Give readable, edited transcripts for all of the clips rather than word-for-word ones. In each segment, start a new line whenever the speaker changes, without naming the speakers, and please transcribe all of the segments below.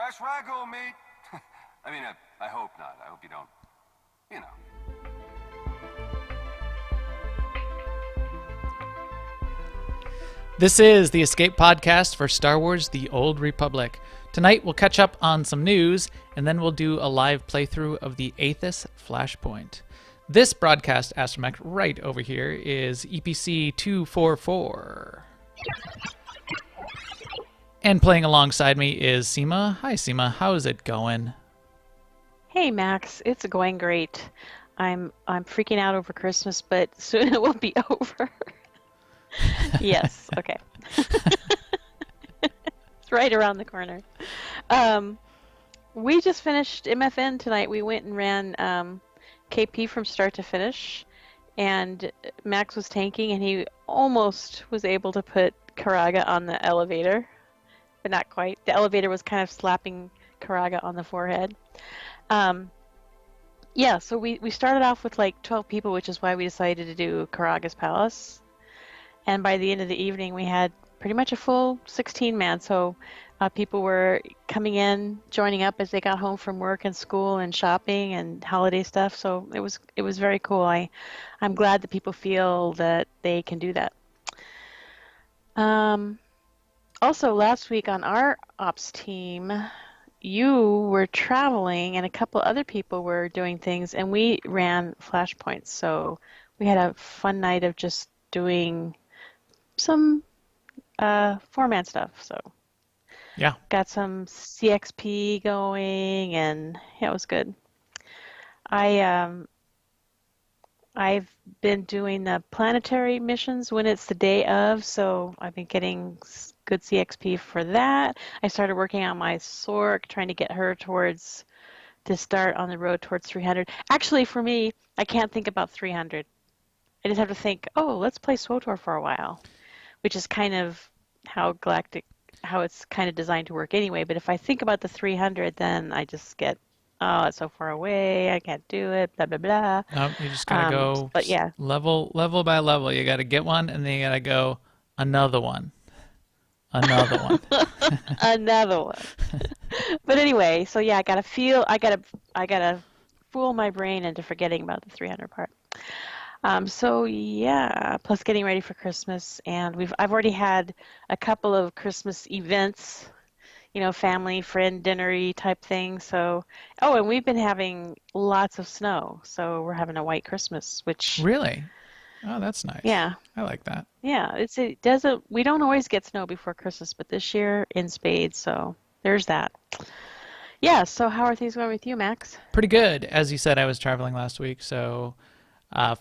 Fresh ragu meat. I mean, I hope not. I hope you don't, you know.
This is the Escape Podcast for Star Wars The Old Republic. Tonight we'll catch up on some news, and then we'll do a live playthrough of the Athiss Flashpoint. This broadcast astromech right over here is EPC 244. And playing alongside me is Seema. Hi Seema, how's it going?
Hey Max, it's going great. I'm freaking out over Christmas, but soon it will be over. Yes, okay. It's right around the corner. We just finished MFN tonight. We went and ran KP from start to finish, and Max was tanking, and he almost was able to put Karaga on the elevator, but not quite. The elevator was kind of slapping Karaga on the forehead. Yeah, so we started off with like 12 people, which is why we decided to do Karaga's Palace. And by the end of the evening, we had pretty much a full 16-man. So people were coming in, joining up as they got home from work and school and shopping and holiday stuff. So it was very cool. I'm glad that people feel that they can do that. Also, last week on our ops team, you were traveling and a couple other people were doing things, and we ran flashpoints. So we had a fun night of just doing some four-man stuff. So
Yeah.
got some CXP going, and yeah, it was good. I've been doing the planetary missions when it's the day of, so I've been getting good CXP for that. I started working on my Sork, trying to get her to start on the road towards 300. Actually, for me, I can't think about 300. I just have to think, oh, let's play SWTOR for a while, which is kind of how it's kind of designed to work anyway. But if I think about the 300, then I just get, oh, it's so far away, I can't do it, blah, blah, blah.
Nope, you just gotta go
but yeah.
level by level. You gotta get one, and then you gotta go another one. Another one.
Another one. But anyway, so yeah, I gotta fool my brain into forgetting about the 300 part. So yeah, plus getting ready for Christmas, and I've already had a couple of Christmas events, family, friend, dinner-y type thing. So, and we've been having lots of snow, so we're having a white Christmas, which
Really? Oh, that's nice.
Yeah.
I like that.
Yeah, we don't always get snow before Christmas, but this year in spades, so there's that. Yeah, so how are things going with you, Max?
Pretty good. As you said, I was traveling last week, so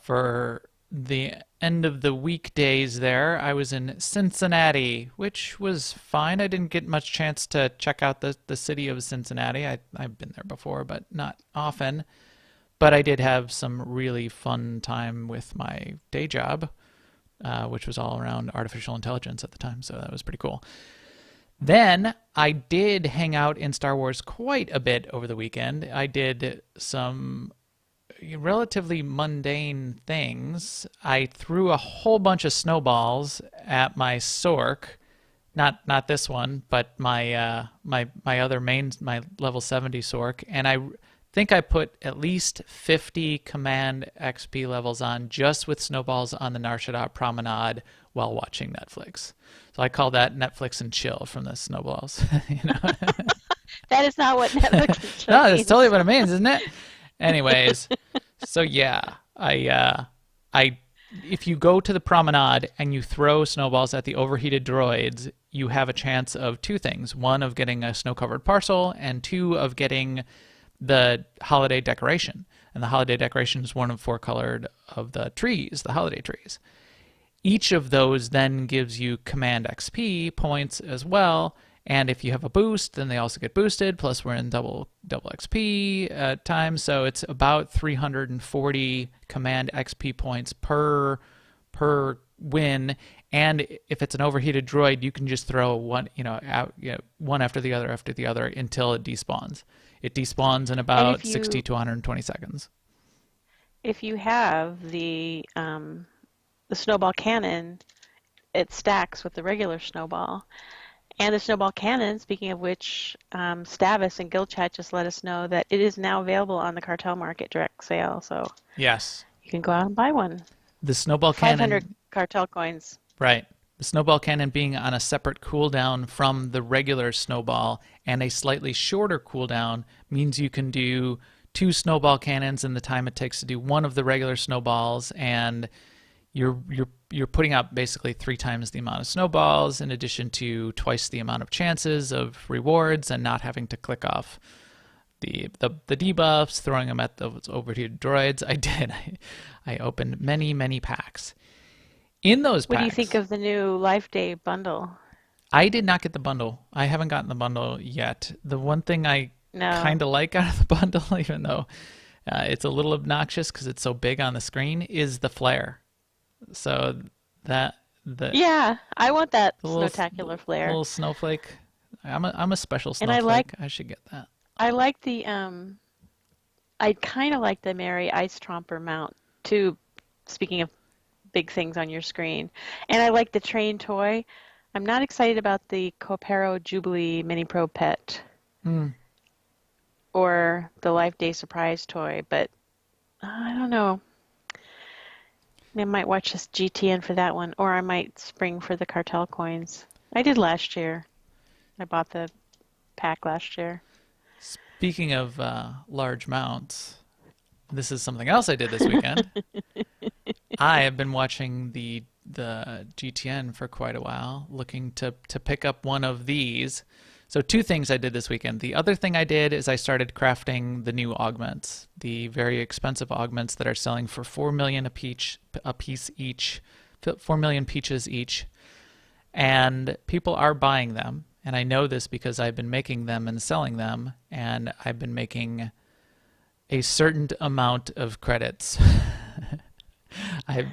for the end of the weekdays there, I was in Cincinnati, which was fine. I didn't get much chance to check out the city of Cincinnati. I've been there before, but not often. But I did have some really fun time with my day job, which was all around artificial intelligence at the time, so that was pretty cool. Then I did hang out in Star Wars quite a bit over the weekend. I did some relatively mundane things. I threw a whole bunch of snowballs at my Sork, not this one, but my my other my level 70 Sork, and I think I put at least 50 command XP levels on just with snowballs on the Nar Shaddaa promenade while watching Netflix. So I call that Netflix and chill from the snowballs.
That is not what Netflix and chill
No, that's
means.
totally what it means, isn't it? Anyways, so yeah, I if you go to the promenade and you throw snowballs at the overheated droids, you have a chance of two things. One, of getting a snow-covered parcel, and two, of getting the holiday decoration. And the holiday decoration is one of four colored of the trees, the holiday trees. Each of those then gives you command XP points as well, and if you have a boost, then they also get boosted, plus we're in double XP time, so it's about 340 command XP points per win. And if it's an overheated droid, you can just throw one one after the other until it despawns. It despawns in about 60 to 120 seconds.
If you have the snowball cannon, it stacks with the regular snowball. And the snowball cannon, speaking of which, Stavis and Guild Chat just let us know that it is now available on the cartel market direct sale. So
Yes.
you can go out and buy one.
The snowball
500
cannon,
cartel coins.
right. The snowball cannon being on a separate cooldown from the regular snowball and a slightly shorter cooldown means you can do two snowball cannons in the time it takes to do one of the regular snowballs, and you're putting out basically 3 times the amount of snowballs in addition to twice the amount of chances of rewards and not having to click off the debuffs, throwing them at those overheated droids. I did. I opened many packs. In those
What
packs,
do you think of the new Life Day bundle?
I did not get the bundle. I haven't gotten the bundle yet. The one thing I
No.
kind of like out of the bundle, even though it's a little obnoxious because it's so big on the screen, is the flare. So that
Yeah, I want that
the little
snowtacular flare.
little snowflake. I'm a special
And I like
snowflake. I should get that.
I like the I kind of like the Mary Ice Tromper mount too, speaking of big things on your screen. And I like the train toy. I'm not excited about the Copero Jubilee Mini Pro Pet
Mm.
or the Life Day Surprise toy, but I don't know. I might watch this GTN for that one, or I might spring for the cartel coins. I did last year. I bought the pack last year.
Speaking of large mounts, this is something else I did this weekend. I have been watching the GTN for quite a while, looking to pick up one of these. So 2 things I did this weekend. The other thing I did is I started crafting the new augments, the very expensive augments that are selling for 4 million a piece each, 4 million peaches each, and people are buying them. And I know this because I've been making them and selling them, and I've been making a certain amount of credits. I have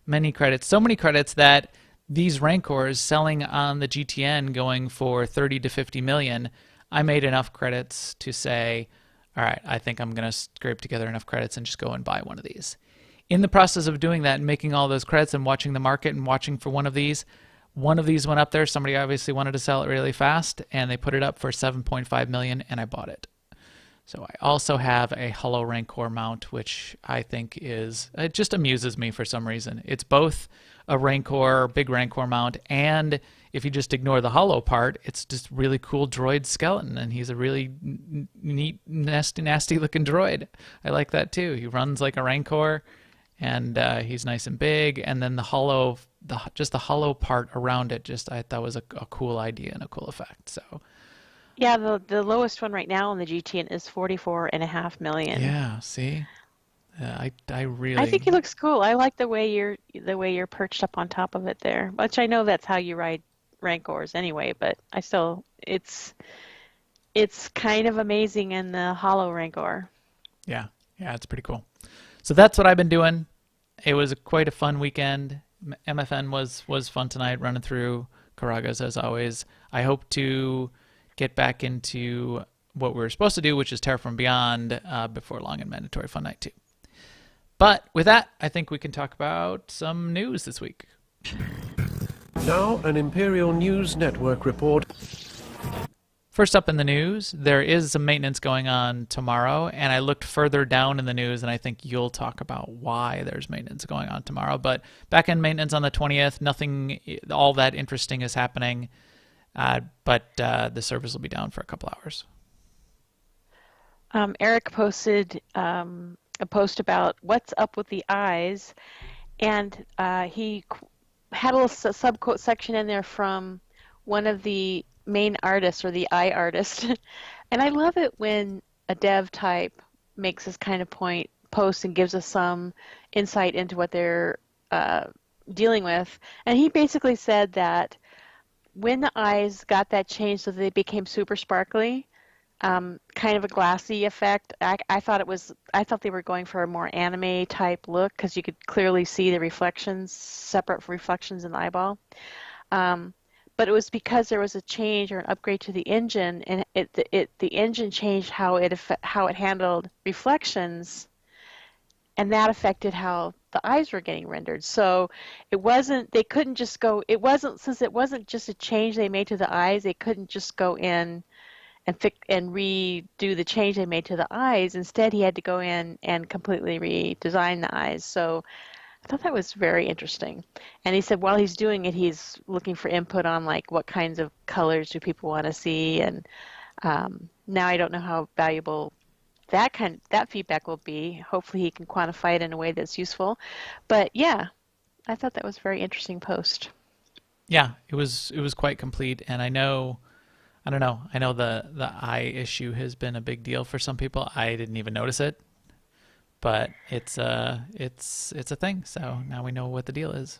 many credits, so many credits that these Rancors selling on the GTN going for 30 to 50 million, I made enough credits to say, all right, I think I'm going to scrape together enough credits and just go and buy one of these. In the process of doing that and making all those credits and watching the market and watching for one of these went up there. Somebody obviously wanted to sell it really fast, and they put it up for 7.5 million, and I bought it. So I also have a Hollow Rancor mount, which I think it just amuses me for some reason. It's both a Rancor, big Rancor mount, and if you just ignore the hollow part, it's just really cool droid skeleton, and he's a really neat, nasty looking droid. I like that too. He runs like a Rancor, and he's nice and big, and then the hollow part around it, I thought was a cool idea and a cool effect. So
Yeah, the lowest one right now on the GTN is 44.5 million.
yeah, see, I
I
really
think he looks cool. I like the way you're perched up on top of it there, which I know that's how you ride Rancors anyway, but I still it's kind of amazing in the Hollow Rancor.
yeah, it's pretty cool. So that's what I've been doing. It was quite a fun weekend. MFN was fun tonight, running through Karagas as always. I hope to get back into what we're supposed to do, which is Terraform Beyond, before long, and Mandatory Fun Night 2. But with that, I think we can talk about some news this week.
Now, an Imperial News Network report.
First up in the news, there is some maintenance going on tomorrow, and I looked further down in the news, and I think you'll talk about why there's maintenance going on tomorrow. But back-end maintenance on the 20th, nothing all that interesting is happening, but the service will be down for a couple hours.
Eric posted a post about what's up with the eyes, and he had a little subquote section in there from one of the main artists, or the eye artist. And I love it when a dev type makes this kind of post and gives us some insight into what they're dealing with. And he basically said that when the eyes got that change so that they became super sparkly, kind of a glassy effect, I thought they were going for a more anime type look because you could clearly see the reflections, separate reflections in the eyeball. But it was because there was a change or an upgrade to the engine, and the engine changed how it handled reflections, and that affected how the eyes were getting rendered. So they couldn't just go, since it wasn't just a change they made to the eyes, they couldn't just go in and redo the change they made to the eyes. Instead, he had to go in and completely redesign the eyes. So I thought that was very interesting. And he said while he's doing it, he's looking for input on like what kinds of colors do people want to see. And now I don't know how valuable that feedback will be. Hopefully he can quantify it in a way that's useful. But yeah, I thought that was a very interesting post.
Yeah, it was quite complete, and I know the eye issue has been a big deal for some people. I didn't even notice it, but it's a thing. So now we know what the deal is.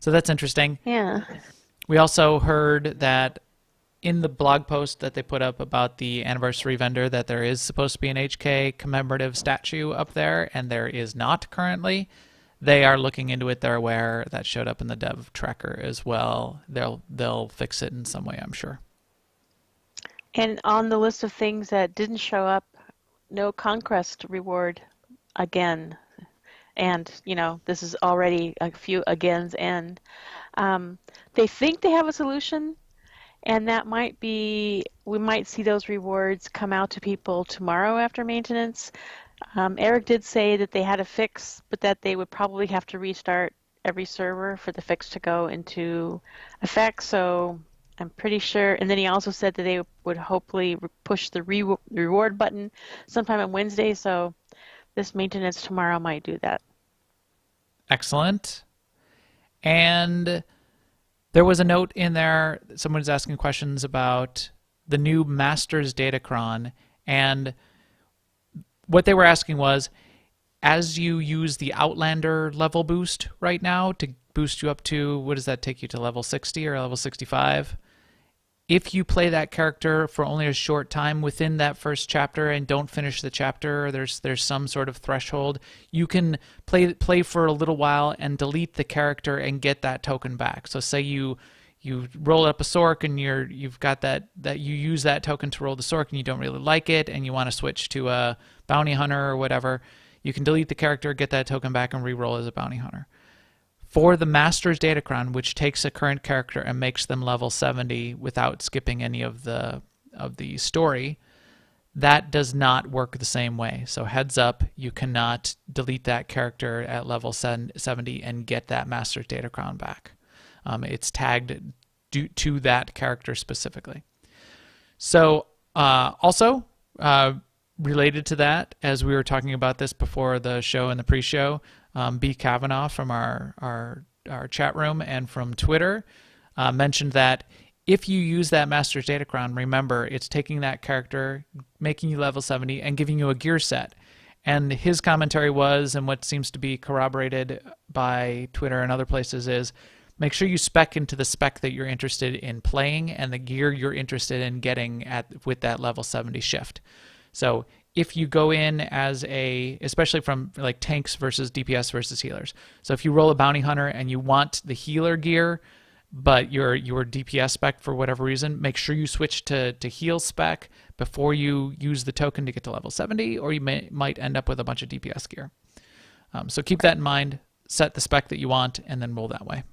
So that's interesting.
Yeah.
We also heard that in the blog post that they put up about the anniversary vendor that there is supposed to be an HK commemorative statue up there, and there is not currently. They are looking into it. They're aware. That showed up in the dev tracker as well. They'll fix it in some way, I'm sure.
And on the list of things that didn't show up, no Conquest reward again. And, this is already a few agains in. They think they have a solution, and that might be, we might see those rewards come out to people tomorrow after maintenance. Eric did say that they had a fix, but that they would probably have to restart every server for the fix to go into effect. So I'm pretty sure. And then he also said that they would hopefully push the reward button sometime on Wednesday. So this maintenance tomorrow might do that.
Excellent. And there was a note in there. Someone's asking questions about the new Masters Datacron, and what they were asking was, as you use the Outlander level boost right now to boost you up to, what does that take you to, level 60 or level 65? If you play that character for only a short time within that first chapter and don't finish the chapter, there's some sort of threshold, you can play for a little while and delete the character and get that token back. So say you roll up a Sork and you've got that you use that token to roll the Sork and you don't really like it and you want to switch to a bounty hunter or whatever, you can delete the character, get that token back, and re-roll as a bounty hunter. For the Master's Datacron, which takes a current character and makes them level 70 without skipping any of the story, that does not work the same way. So heads up, you cannot delete that character at level 70 and get that Master's Datacron back. It's tagged to that character specifically. So also, related to that, as we were talking about this before the show and the pre-show, B. Kavanaugh from our chat room and from Twitter mentioned that if you use that Master's Datacron, remember, it's taking that character, making you level 70, and giving you a gear set. And his commentary was, and what seems to be corroborated by Twitter and other places, is make sure you spec into the spec that you're interested in playing and the gear you're interested in getting with that level 70 shift. So if you go in as especially from like tanks versus DPS versus healers. So if you roll a bounty hunter and you want the healer gear, but your DPS spec for whatever reason, make sure you switch to heal spec before you use the token to get to level 70, or you might end up with a bunch of DPS gear. So keep that in mind, set the spec that you want, and then roll that way.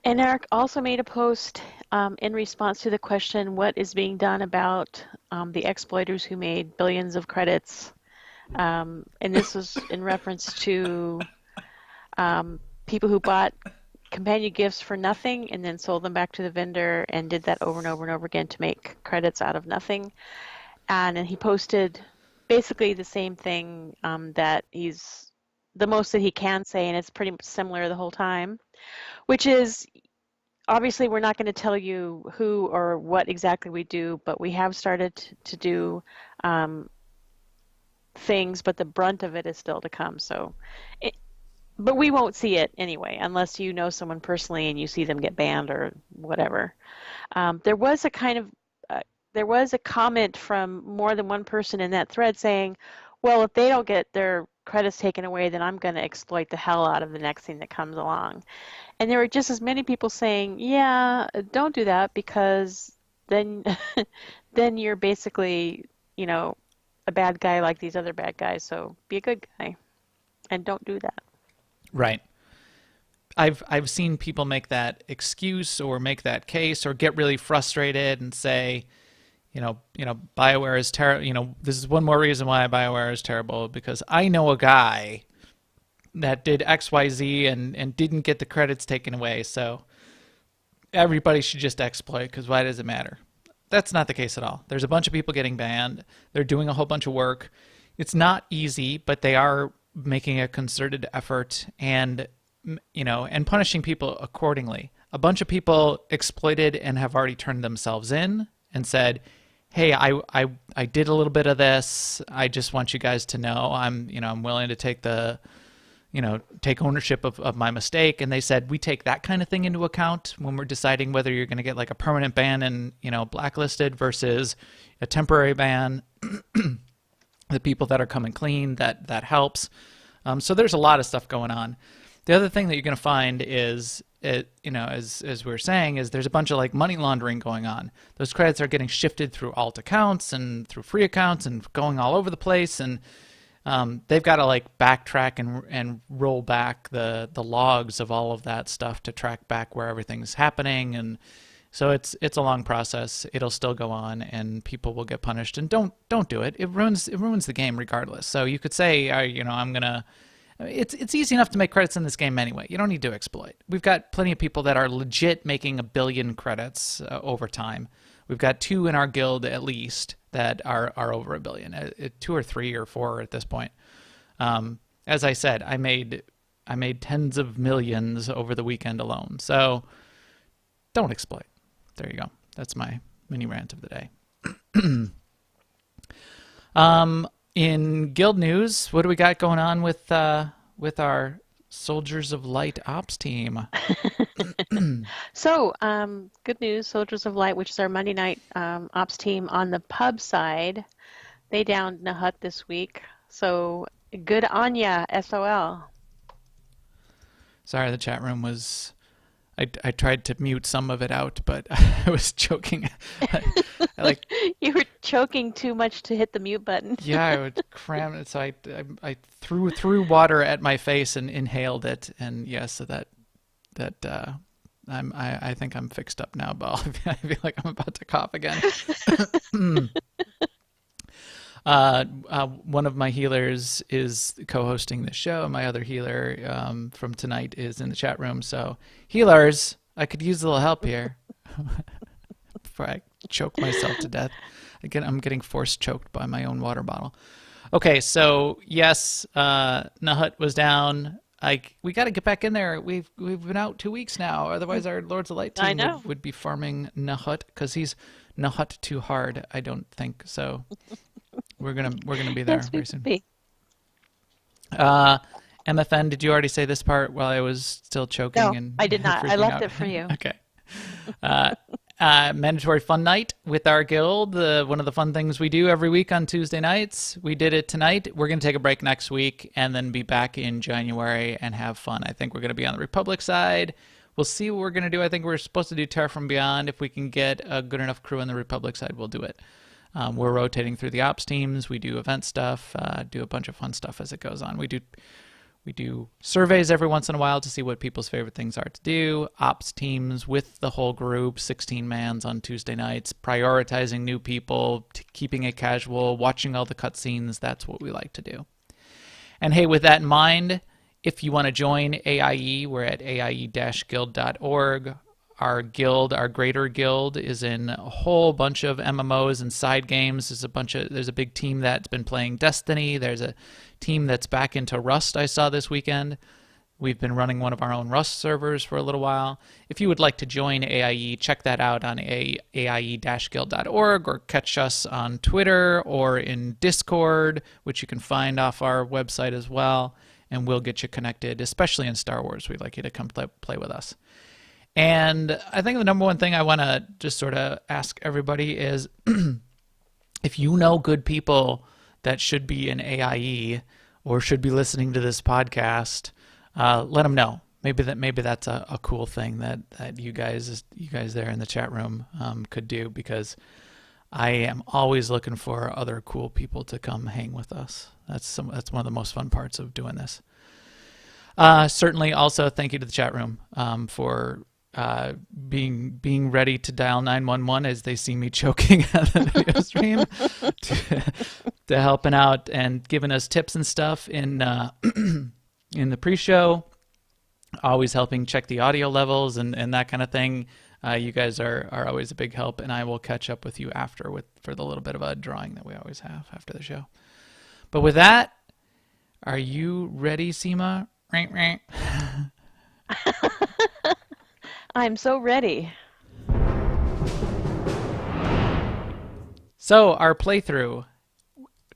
And Eric also made a post in response to the question, what is being done about the exploiters who made billions of credits? And this was in reference to people who bought companion gifts for nothing and then sold them back to the vendor and did that over and over and over again to make credits out of nothing. And then he posted basically the same thing that he's the most that he can say, and it's pretty similar the whole time, which is obviously we're not going to tell you who or what exactly we do, but we have started to do things, but the brunt of it is still to come. So, but we won't see it anyway, unless you know someone personally and you see them get banned or whatever. There was a comment from more than one person in that thread saying, well, if they don't get their credits taken away, then I'm going to exploit the hell out of the next thing that comes along. And there were just as many people saying, yeah, don't do that, because then then you're basically, a bad guy like these other bad guys, so be a good guy. And don't do that.
Right. I've seen people make that excuse or make that case or get really frustrated and say, BioWare is terrible. This is one more reason why BioWare is terrible, because I know a guy that did XYZ and didn't get the credits taken away. So everybody should just exploit, because why does it matter? That's not the case at all. There's a bunch of people getting banned. They're doing a whole bunch of work. It's not easy, but they are making a concerted effort and punishing people accordingly. A bunch of people exploited and have already turned themselves in and said, hey, I did a little bit of this. I just want you guys to know I'm willing to take take ownership of my mistake. And they said, we take that kind of thing into account when we're deciding whether you're going to get like a permanent ban and, blacklisted versus a temporary ban. The people that are coming clean, that helps. So there's a lot of stuff going on. The other thing that you're going to find is, as we were saying, is there's a bunch of like money laundering going on. Those credits are getting shifted through alt accounts and through free accounts and going all over the place. And they've got to like backtrack and roll back the logs of all of that stuff to track back where everything's happening. And so it's a long process. It'll still go on, and people will get punished. And don't do it. It ruins the game regardless. So you could say, I'm gonna. It's easy enough to make credits in this game anyway. You don't need to exploit. We've got plenty of people that are legit making 1 billion credits over time. We've got 2 in our guild at least that are over 1 billion. 2 or 3 or 4 at this point. As I said, I made tens of millions over the weekend alone. So don't exploit. There you go. That's my mini rant of the day. In guild news, what do we got going on with our Soldiers of Light ops team?
So, good news, Soldiers of Light, which is our Monday night ops team on the pub side, they downed Nahut this week. So, good on ya, SOL.
Sorry, the chat room was... I tried to mute some of it out, but I was choking.
You were choking too much to hit the mute button.
Yeah, I would cram it. So I threw water at my face and inhaled it, and yeah, so that I think I'm fixed up now, but I feel like I'm about to cough again. One of my healers is co-hosting the show. My other healer from tonight is in the chat room. So healers, I could use a little help here before I choke myself to death. Again, I'm getting force choked by my own water bottle. Okay, so yes, Nahut was down. We got to get back in there. We've been out 2 weeks now. Otherwise, our Lords of Light team would be farming Nahut, because he's Nahut too hard. I don't think so. We're gonna be there very soon. MFN, did you already say this part while I was still choking?
No, I did not. I left it for you.
Okay. Mandatory fun night with our guild. One of the fun things we do every week on Tuesday nights. We did it tonight. We're going to take a break next week and then be back in January and have fun. I think we're going to be on the Republic side. We'll see what we're going to do. I think we're supposed to do Terra from Beyond. If we can get a good enough crew on the Republic side, we'll do it. We're rotating through the ops teams. We do event stuff, do a bunch of fun stuff as it goes on. We do surveys every once in a while to see what people's favorite things are to do. Ops teams with the whole group, 16 mans on Tuesday nights, prioritizing new people, keeping it casual, watching all the cutscenes. That's what we like to do. And hey, with that in mind, if you want to join AIE, we're at aie-guild.org. Our guild, our greater guild, is in a whole bunch of MMOs and side games. There's a big team that's been playing Destiny. There's a team that's back into Rust I saw this weekend. We've been running one of our own Rust servers for a little while. If you would like to join AIE, check that out on aie-guild.org, or catch us on Twitter or in Discord, which you can find off our website as well, and we'll get you connected, especially in Star Wars. We'd like you to come play with us. And I think the number one thing I want to just sort of ask everybody is if you know good people that should be in AIE or should be listening to this podcast, let them know. Maybe that's a cool thing that you guys there in the chat room could do, because I am always looking for other cool people to come hang with us. That's one of the most fun parts of doing this. Certainly. Also, thank you to the chat room for being ready to dial 911 as they see me choking at the video stream, to helping out and giving us tips and stuff in in the pre-show. Always helping check the audio levels and that kind of thing. You guys are always a big help, and I will catch up with you after for the little bit of a drawing that we always have after the show. But with that, are you ready, Seema?
I'm so ready.
So our playthrough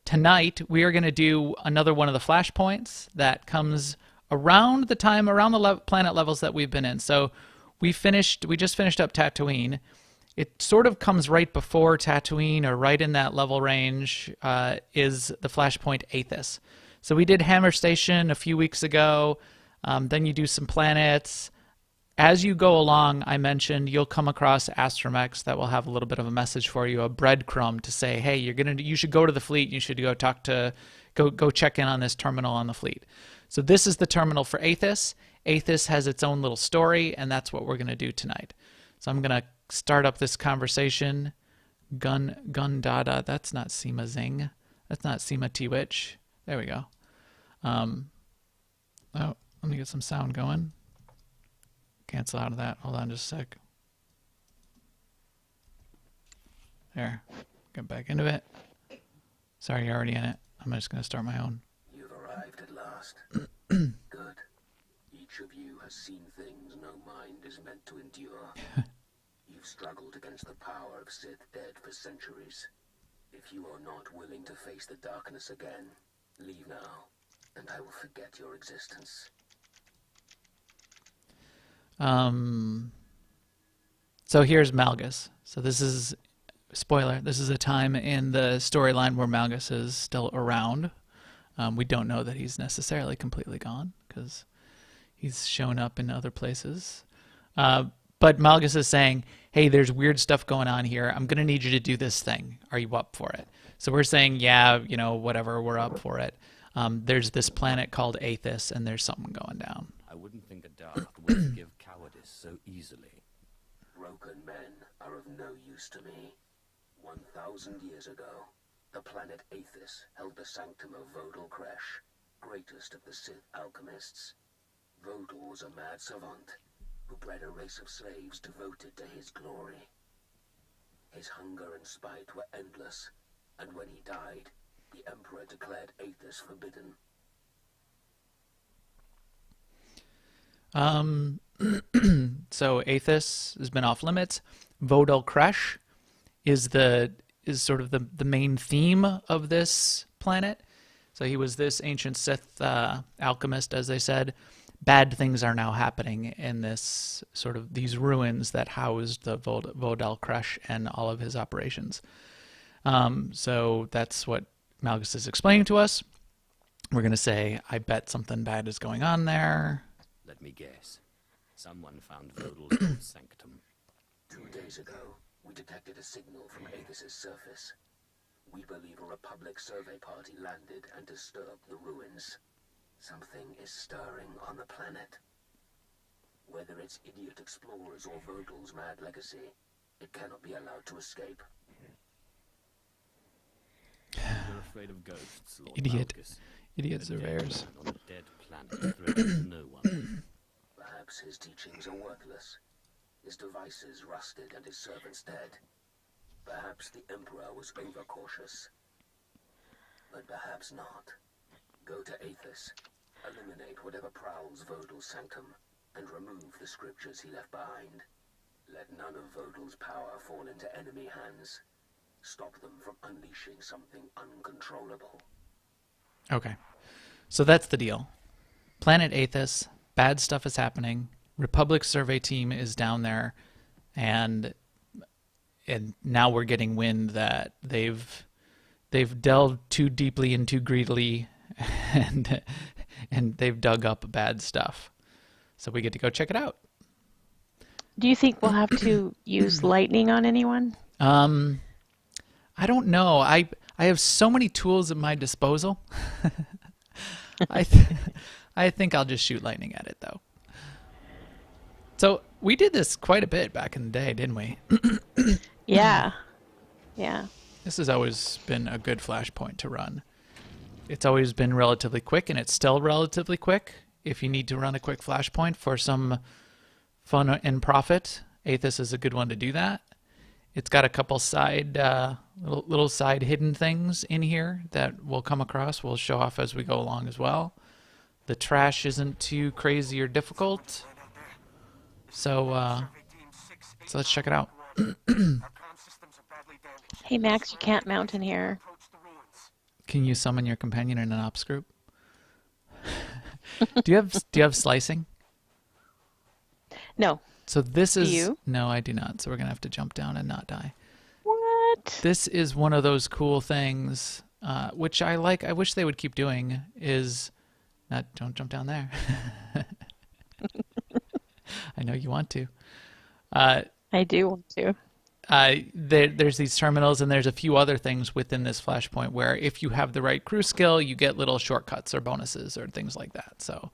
tonight, we are going to do another one of the flashpoints that comes around the planet levels that we've been in. So we just finished up Tatooine. It sort of comes right before Tatooine, or right in that level range, is the flashpoint Athiss. So we did Hammer Station a few weeks ago. Then you do some planets. As you go along, I mentioned you'll come across astromechs that will have a little bit of a message for you, a breadcrumb to say, hey, you should go to the fleet. You should go check in on this terminal on the fleet. So this is the terminal for Athiss. Athiss has its own little story, and that's what we're going to do tonight. So I'm going to start up this conversation. Gun Dada. That's not Seema Zing. That's not Seema T-Witch. There we go. Oh, let me get some sound going. Cancel out of that. Hold on just a sec. There. Get back into it. Sorry, you're already in it. I'm just going to start my own.
You've arrived at last. Good. Each of you has seen things no mind is meant to endure. You've struggled against the power of Sith dead for centuries. If you are not willing to face the darkness again, leave now, and I will forget your existence.
So here's Malgus. So this is, spoiler, this is a time in the storyline where Malgus is still around. We don't know that he's necessarily completely gone, because he's shown up in other places. But Malgus is saying, hey, there's weird stuff going on here. I'm going to need you to do this thing. Are you up for it? So we're saying, yeah, whatever, we're up for it. There's this planet called Athiss, and there's something going down.
I wouldn't think a Darth would forgive cowardice so easily.
Broken men are of no use to me. 1,000 years ago, the planet Athiss held the sanctum of Vodal Kresh, greatest of the Sith alchemists. Vodal was a mad savant who bred a race of slaves devoted to his glory. His hunger and spite were endless, and when he died, the Emperor declared Athiss forbidden.
So Athiss has been off limits. Vodal Kresh is sort of the main theme of this planet. So he was this ancient Sith alchemist, as they said. Bad things are now happening in this sort of these ruins that housed the Vodal Kresh and all of his operations. So that's what Malgus is explaining to us. We're going to say, I bet something bad is going on there.
Let me guess. Someone found Vodal's sanctum.
2 days ago, we detected a signal from Athiss's surface. We believe a Republic survey party landed and disturbed the ruins. Something is stirring on the planet. Whether it's idiot explorers or Vodal's mad legacy, it cannot be allowed to escape.
You're afraid of ghosts, Lord
Idiot.
Malgus.
Idiot
A
surveyors.
dead man on a dead planet threatens no one.
Perhaps his teachings are worthless. His devices rusted and his servants dead. Perhaps the Emperor was overcautious. But perhaps not. Go to Athiss, eliminate whatever prowls Vodal's sanctum, and remove the scriptures he left behind. Let none of Vodal's power fall into enemy hands. Stop them from unleashing something uncontrollable.
Okay. So that's the deal. Planet Athiss, bad stuff is happening. Republic survey team is down there, and now we're getting wind that they've delved too deeply and too greedily, and they've dug up bad stuff. So we get to go check it out.
Do you think we'll have to use lightning on anyone?
I don't know. I have so many tools at my disposal. I think I'll just shoot lightning at it, though. So we did this quite a bit back in the day, didn't we?
Yeah. Yeah.
This has always been a good flashpoint to run. It's always been relatively quick, and it's still relatively quick. If you need to run a quick flashpoint for some fun and profit, Athiss is a good one to do that. It's got a couple side, little side hidden things in here that we'll come across. We'll show off as we go along as well. The trash isn't too crazy or difficult. So let's check it out.
Hey, Max, you can't mount in here.
Can you summon your companion in an ops group? Do you have slicing?
No.
So this is
you?
No, I do not. So we're gonna have to jump down and not die.
What?
This is one of those cool things, which I like. I wish they would keep doing. Don't jump down there. I know you want to.
I do want to.
There's these terminals, and there's a few other things within this flashpoint where if you have the right crew skill, you get little shortcuts or bonuses or things like that. So,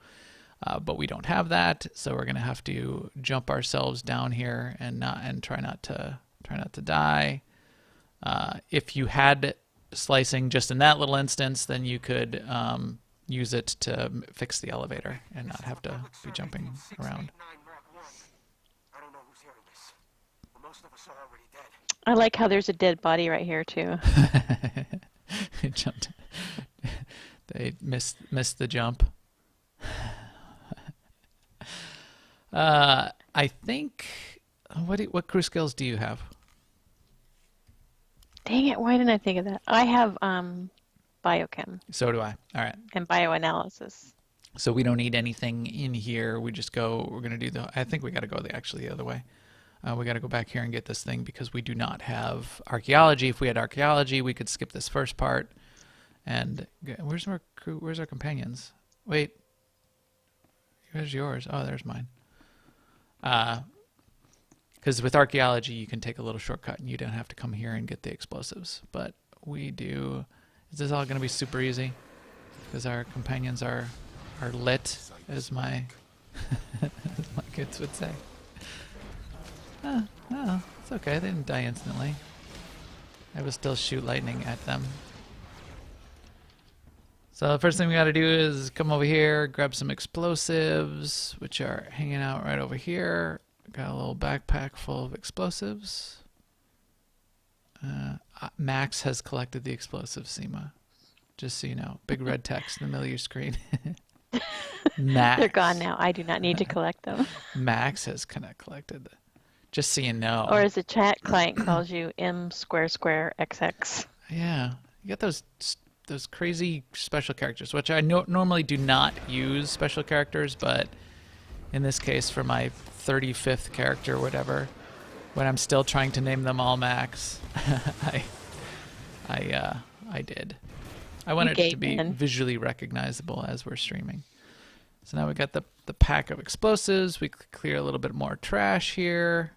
but we don't have that, so we're gonna have to jump ourselves down here and try not to die. If you had slicing just in that little instance, then you could use it to fix the elevator and not have to be jumping around.
I like how there's a dead body right here, too.
It jumped. They missed the jump. I think. What crew skills do you have?
Dang it, why didn't I think of that? I have biochem
So do I. All right.
and bioanalysis.
So we don't need anything in here. We just go. We're gonna do the. I think we got to go the other way. We got to go back here and get this thing because we do not have archaeology. If we had archaeology, we could skip this first part. And where's our crew? Where's our companions? Wait. Where's yours? Oh, there's mine. Because with archaeology, you can take a little shortcut and you don't have to come here and get the explosives. But we do. Is this all going to be super easy? Because our companions are lit, as my as my kids would say. Oh, it's okay. They didn't die instantly. I will still shoot lightning at them. So the first thing we got to do is come over here, grab some explosives, which are hanging out right over here. Got a little backpack full of explosives. Max has collected the explosives, Seema. Just so you know. Big red text in the middle of your screen. Max.
They're gone now. I do not need to collect them.
Max has collected them. Just so you know.
Or as the chat client calls you, M square XX.
Yeah. You got those crazy special characters, which I normally do not use special characters, but in this case, for my 35th character or whatever, when I'm still trying to name them all Max, I did. I wanted it to be visually recognizable as we're streaming. So now we got the pack of explosives. We clear a little bit more trash here.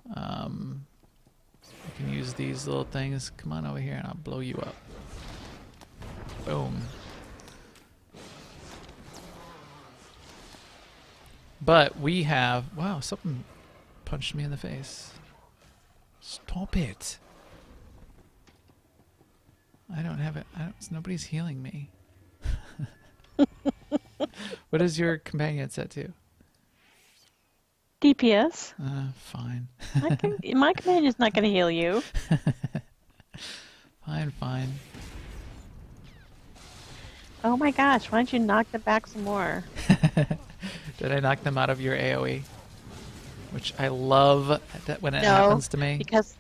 We can use these little things. Come on over here and I'll blow you up. Boom. But we have... Wow, something punched me in the face. Stop it. I don't have it. Nobody's healing me. What is your companion set to?
DPS.
Fine.
My companion's not going to heal you.
Fine.
Oh my gosh, why don't you knock them back some more?
Did I knock them out of your AoE? Which I love that when it happens to me.
Because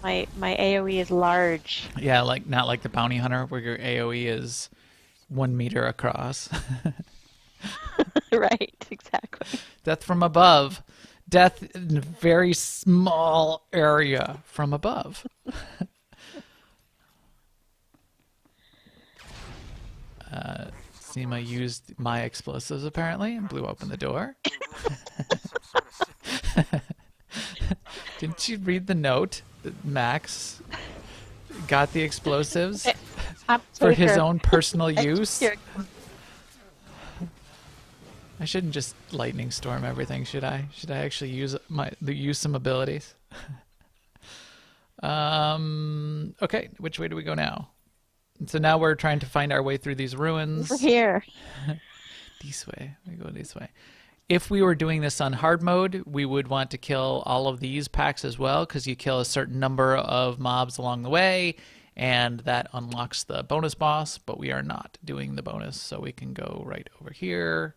my AoE is large.
Yeah, not like the bounty hunter where your AoE is 1 meter across.
Right, exactly.
Death from above. Death in a very small area from above. Seema used my explosives apparently and blew open the door. Didn't you read the note that Max got the explosives for his own personal use? I shouldn't just lightning storm everything, should I? Should I actually use some abilities? Okay, which way do we go now? So now we're trying to find our way through these ruins.
Over here.
This way. We go this way. If we were doing this on hard mode, we would want to kill all of these packs as well, because you kill a certain number of mobs along the way, and that unlocks the bonus boss, but we are not doing the bonus, so we can go right over here,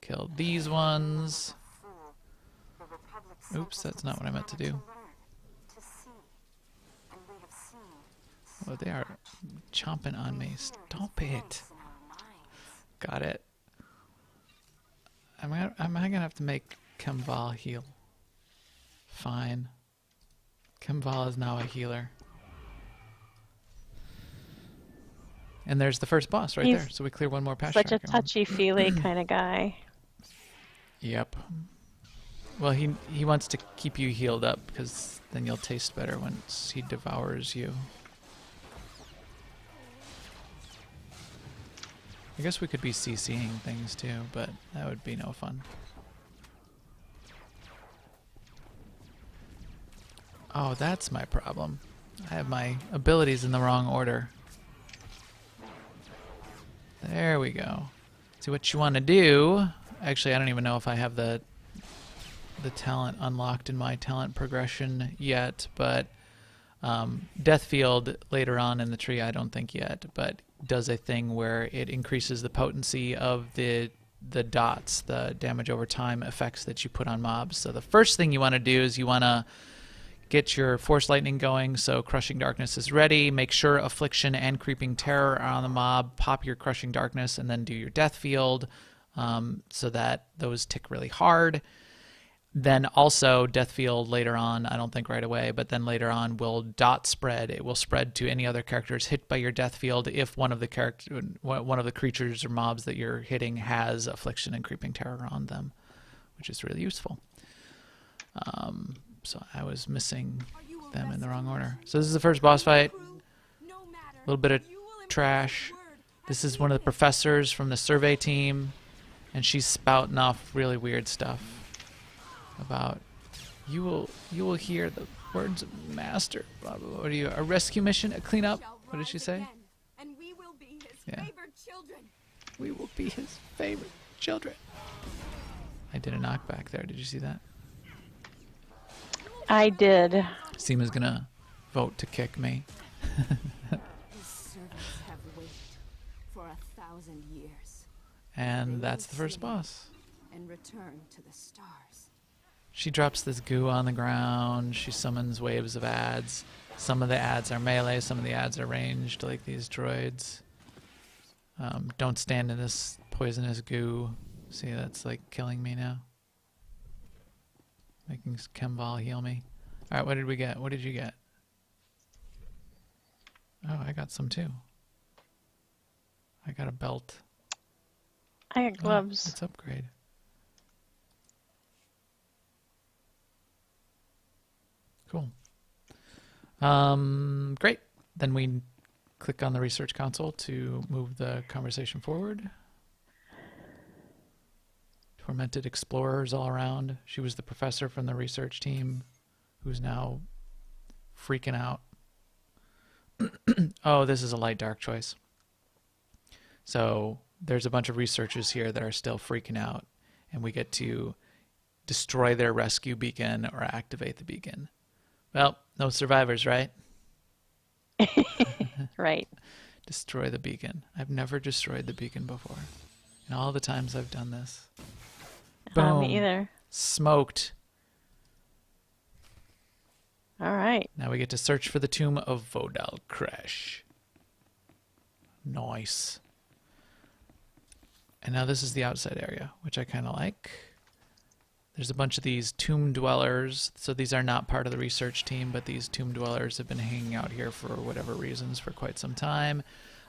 kill these ones. Oops, that's not what I meant to do. Oh, they are chomping on me. Stop it. Got it. Am I gonna have to make Kemval heal? Fine. Kemval is now a healer. And there's the first boss right there. So we clear one more patch.
Such a touchy-feely kind of guy.
Yep. Well, he wants to keep you healed up, because then you'll taste better once he devours you. I guess we could be CCing things too, but that would be no fun. Oh, that's my problem. I have my abilities in the wrong order. There we go. See what you want to do. Actually, I don't even know if I have the talent unlocked in my talent progression yet, but Deathfield later on in the tree, I don't think yet, but does a thing where it increases the potency of the dots, the damage over time effects that you put on mobs. So the first thing you want to do is you want to get your Force Lightning going, so Crushing Darkness is ready. Make sure Affliction and Creeping Terror are on the mob. Pop your Crushing Darkness and then do your Deathfield, so that those tick really hard. Then also Deathfield later on, I don't think right away, but then later on will dot spread. It will spread to any other characters hit by your Deathfield if one of the creatures or mobs that you're hitting has Affliction and Creeping Terror on them, which is really useful. So I was missing them in the wrong order. So this is the first boss fight. A little bit of trash. This is one of the professors from the survey team, and she's spouting off really weird stuff about you will hear the words of master. Blah, blah, blah. What are you? A rescue mission? A cleanup? What did she say?
And we will be his favored children.
We will be his favorite children. I did a knockback there. Did you see that?
I did.
Seema's gonna vote to kick me.
His servants have waited for 1,000 years.
And that's the first boss.
And return to the stars.
She drops this goo on the ground. She summons waves of ads. Some of the ads are melee, some of the ads are ranged, like these droids. Don't stand in this poisonous goo. See, that's like killing me now. Making Kemval heal me. Alright, what did we get? What did you get? Oh, I got some too. I got a belt.
I got gloves.
Let's upgrade. Cool. Great. Then we click on the research console to move the conversation forward. Tormented explorers all around. She was the professor from the research team who's now freaking out. Oh, this is a light dark choice. So there's a bunch of researchers here that are still freaking out, and we get to destroy their rescue beacon or activate the beacon. Well, no survivors, right?
Right.
Destroy the beacon. I've never destroyed the beacon before. In all the times I've done this. Boom.
Me either.
Smoked.
All right.
Now we get to search for the tomb of Vodal Crash. Nice. And now this is the outside area, which I kind of like. There's a bunch of these tomb dwellers. So these are not part of the research team, but these tomb dwellers have been hanging out here for whatever reasons for quite some time.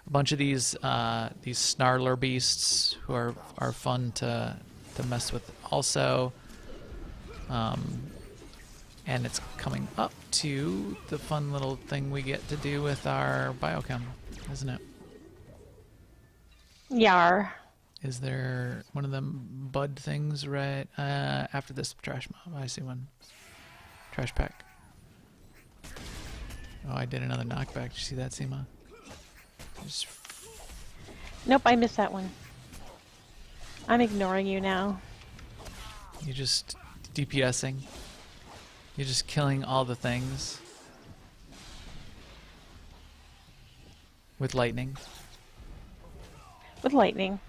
A bunch of these snarler beasts who are fun to mess with also. And it's coming up to the fun little thing we get to do with our biochem, isn't it?
Yar.
Is there one of them bud things right after this trash mob? I see one. Trash pack. Oh, I did another knockback. Did you see that, Seema? Just
Nope, I missed that one. I'm ignoring you now.
you're just DPSing. You're just killing all the things. With lightning.
With lightning.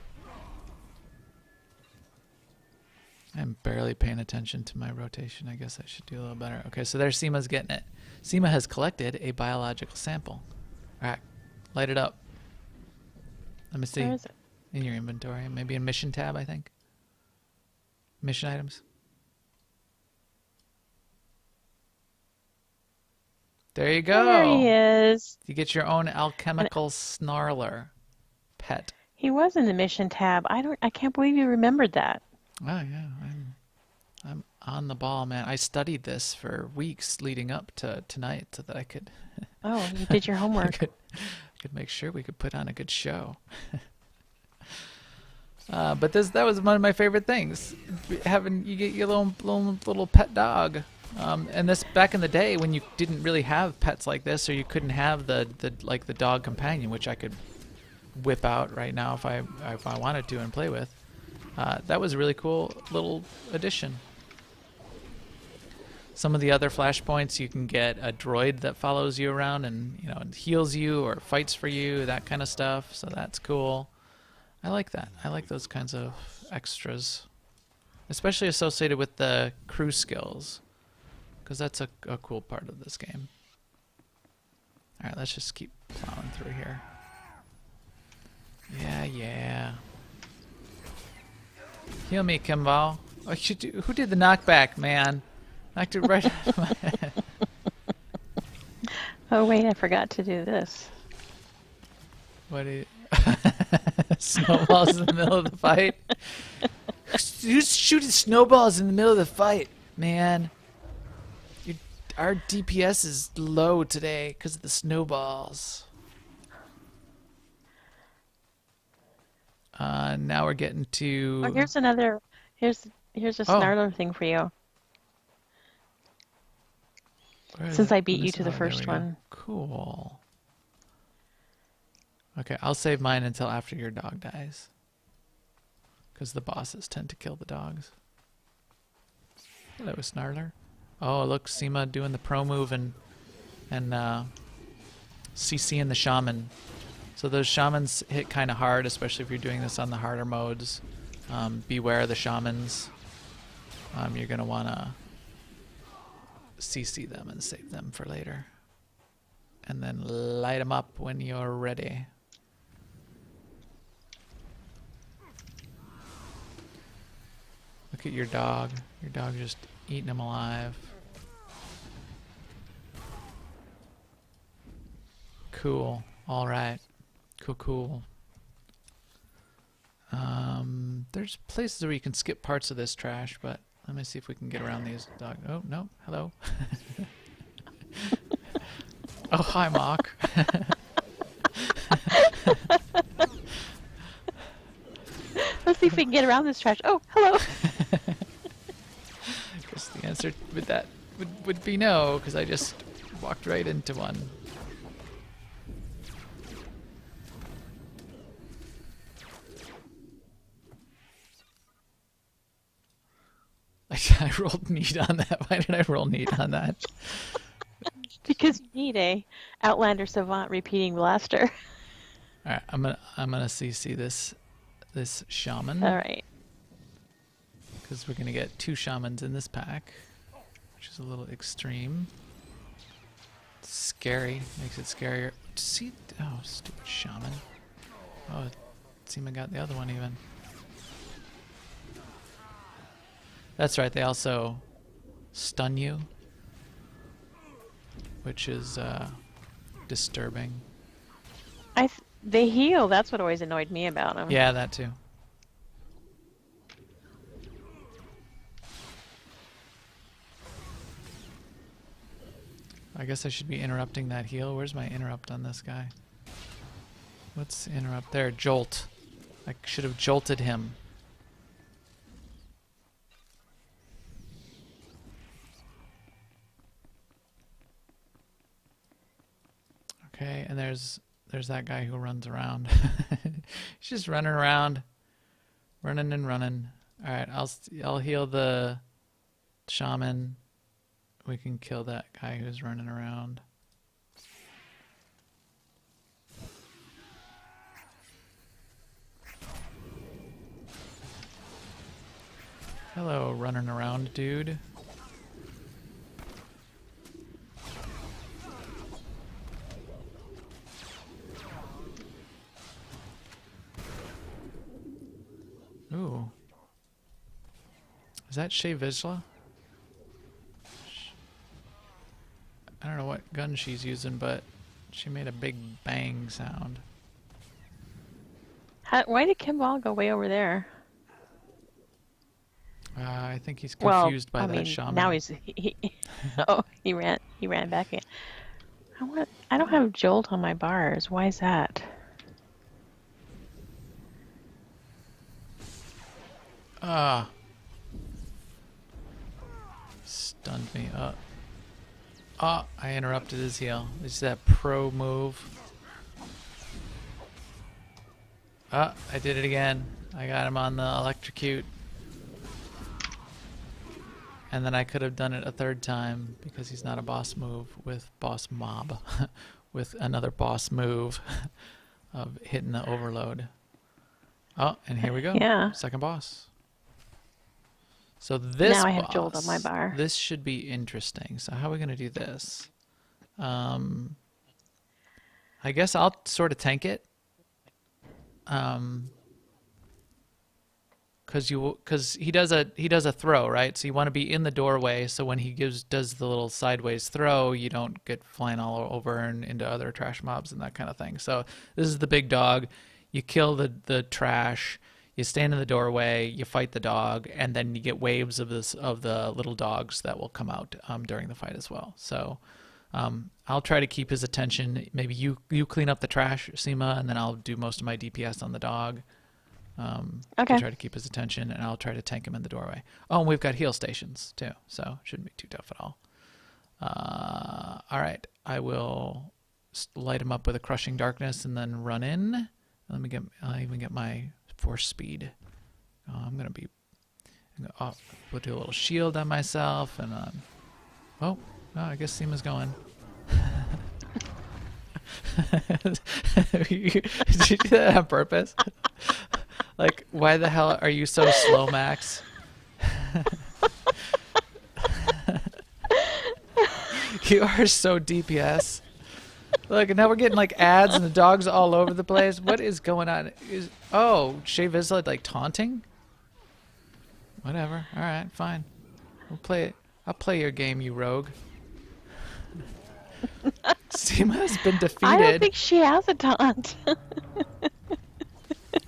I'm barely paying attention to my rotation. I guess I should do a little better. Okay, so there's Seema's getting it. Seema has collected a biological sample. Alright, light it up. Let me see.
Where is it?
In your inventory. Maybe in mission tab, I think. Mission items. There you go.
There he is.
You get your own alchemical snarler pet.
He was in the mission tab. I can't believe you remembered that.
Oh yeah, I'm on the ball, man. I studied this for weeks leading up to tonight so that I could
Oh, you did your
I
homework.
could make sure we could put on a good show. But that was one of my favorite things. You get your little pet dog. And this back in the day when you didn't really have pets like this, or you couldn't have the dog companion, which I could whip out right now if I wanted to and play with. That was a really cool little addition. Some of the other flashpoints, you can get a droid that follows you around and heals you or fights for you, that kind of stuff. So that's cool. I like that. I like those kinds of extras, especially associated with the crew skills, because that's a cool part of this game. All right, let's just keep plowing through here. Yeah. Heal me, Kimball. Oh, who did the knockback, man? Knocked it right out of my head.
Oh wait, I forgot to do this.
What do you... Snowballs in the middle of the fight? Who's shooting snowballs in the middle of the fight, man? Our DPS is low today because of the snowballs. Now we're getting to...
Oh, here's another. Here's a snarler thing for you. Since I beat you to the first one.
Cool. Okay, I'll save mine until after your dog dies. Because the bosses tend to kill the dogs. Hello, Snarler. Oh, look, Seema doing the pro move and CCing the shaman. So those shamans hit kind of hard, especially if you're doing this on the harder modes. Beware of the shamans. You're going to want to CC them and save them for later. And then light them up when you're ready. Look at your dog. Your dog just eating them alive. Cool. All right. Cool. There's places where you can skip parts of this trash, but let me see if we can get around these dog. Oh, no. Hello. Oh, hi, Mock.
Let's see if we can get around this trash. Oh, hello.
I guess the answer with that would be no, because I just walked right into one. I rolled neat on that. Why did I roll neat on that?
Because you need a Outlander Savant repeating blaster.
All right, I'm gonna CC this shaman.
All right.
Because we're gonna get 2 shamans in this pack, which is a little extreme. Scary, makes it scarier. See, oh, stupid shaman. Oh, Seema got the other one even. That's right. They also stun you, which is disturbing.
They heal. That's what always annoyed me about them.
Yeah, that too. I guess I should be interrupting that heal. Where's my interrupt on this guy? What's interrupt there? Jolt. I should have jolted him. Okay, and there's that guy who runs around. He's just running around, running and running. All right, I'll heal the shaman. We can kill that guy who's running around. Hello, running around dude. Ooh. Is that Shea Vizsla? I don't know what gun she's using, but she made a big bang sound.
Why did Kimball go way over there?
I think he's confused by
I
that
mean,
shaman.
now he ran back in. I don't have jolt on my bars. Why is that?
Ah. Stunned me up. Ah, I interrupted his heal. This is that pro move. Ah, I did it again. I got him on the electrocute. And then I could have done it a third time because he's not a boss move with boss mob. With another boss move of hitting the overload. Oh, and here we go.
Yeah.
Second boss. So this
Now I have
boss,
jolt on my bar.
This should be interesting. So how are we going to do this? I guess I'll sort of tank it. Because he does a throw, right? So you want to be in the doorway, so when he does the little sideways throw, you don't get flying all over and into other trash mobs and that kind of thing. So this is the big dog. You kill the trash. You stand in the doorway. You fight the dog, and then you get waves of the little dogs that will come out during the fight as well. So I'll try to keep his attention. Maybe you clean up the trash, Seema, and then I'll do most of my DPS on the dog.
Okay.
To try to keep his attention, and I'll try to tank him in the doorway. Oh, and we've got heal stations too, so shouldn't be too tough at all. All right, I will light him up with a crushing darkness and then run in. I'll even get my force speed. I'm gonna put a little shield on myself, and oh, no, I guess Seema's going. Did you do that on purpose? Like, why the hell are you so slow, Max? You are so DPS. Look, and now we're getting like ads and the dogs all over the place. What is going on? Shea Vizsla like taunting? Whatever. All right, fine. We'll play it. I'll play your game, you rogue. Seema has been defeated.
I don't think she has a taunt.